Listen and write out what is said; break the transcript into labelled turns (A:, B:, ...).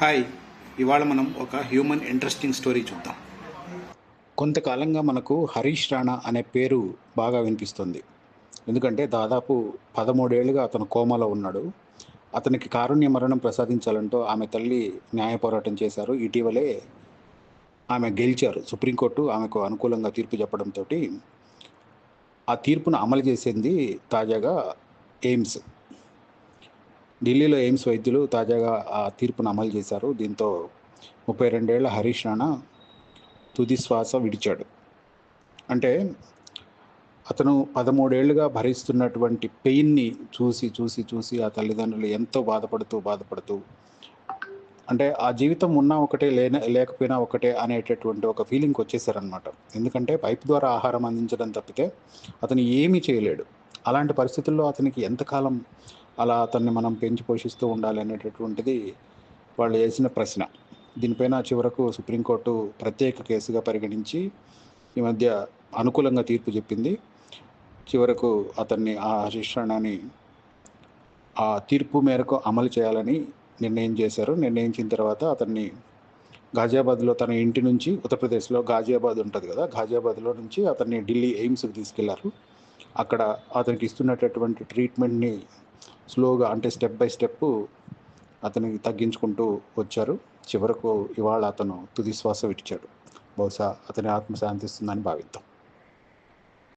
A: Hi, ఇవాళ మనం ఒక హ్యూమన్ ఇంట్రెస్టింగ్ స్టోరీ చూద్దాం. కొంతకాలంగా మనకు హరీష్ రాణా అనే పేరు బాగా వినిపిస్తుంది. ఎందుకంటే దాదాపు 13 ఏళ్లుగా అతను కోమాలో ఉన్నాడు. అతనికి కారుణ్య మరణం ప్రసాదించాలంటూ ఆమె తల్లి న్యాయ పోరాటం చేశారు. ఇటీవలే ఆమె గెలిచారు. సుప్రీంకోర్టు ఆమెకు అనుకూలంగా తీర్పు చెప్పడంతోటి ఆ తీర్పును అమలు చేసింది తాజాగా ఎయిమ్స్. ఢిల్లీలో ఎయిమ్స్ వైద్యులు తాజాగా ఆ తీర్పును అమలు చేశారు. దీంతో 32 ఏళ్ల హరీష్ రాణా తుది శ్వాస విడిచాడు. అంటే అతను 13 ఏళ్లుగా భరిస్తున్నటువంటి పెయిన్‌ని చూసి ఆ తల్లిదండ్రులు ఎంతో బాధపడుతూ అంటే ఆ జీవితం ఉన్నా ఒకటే లేకపోయినా ఒకటే అనేటటువంటి ఒక ఫీలింగ్‌కొచ్చేసారనమాట. ఎందుకంటే పైప్ ద్వారా ఆహారం అందించడం తప్పితే అతను ఏమీ చేయలేడు. అలాంటి పరిస్థితుల్లో అతనికి ఎంతకాలం అలా అతన్ని మనం పెంచి పోషిస్తూ ఉండాలి అనేటటువంటిది వాళ్ళు ఏసిన ప్రశ్న. దీనిపైన చివరకు సుప్రీంకోర్టు ప్రత్యేక కేసుగా పరిగణించి ఈ మధ్య అనుకూలంగా తీర్పు చెప్పింది. చివరకు అతన్ని ఆ శిక్షణని ఆ తీర్పు మేరకు అమలు చేయాలని నిర్ణయించిన తర్వాత అతన్ని ఘాజియాబాద్‌లో తన ఇంటి నుంచి ఉత్తరప్రదేశ్‌లో ఘాజియాబాద్ ఉంటది గదా! ఘాజియాబాద్‌లో నుంచి అతన్ని ఢిల్లీ ఎయిమ్స్‌కి తీసుకెళ్లారు. అక్కడ అతనికి ఇస్తున్నటటువంటి ట్రీట్మెంట్‌ని స్లోగా అంటే స్టెప్ బై స్టెప్ అతనికి తగ్గించుకుంటూ వచ్చారు. చివరకు ఇవాళ అతను తుది శ్వాస విడిచాడు. బహుశా అతని ఆత్మ శాంతిస్తుందని భావిద్దాం.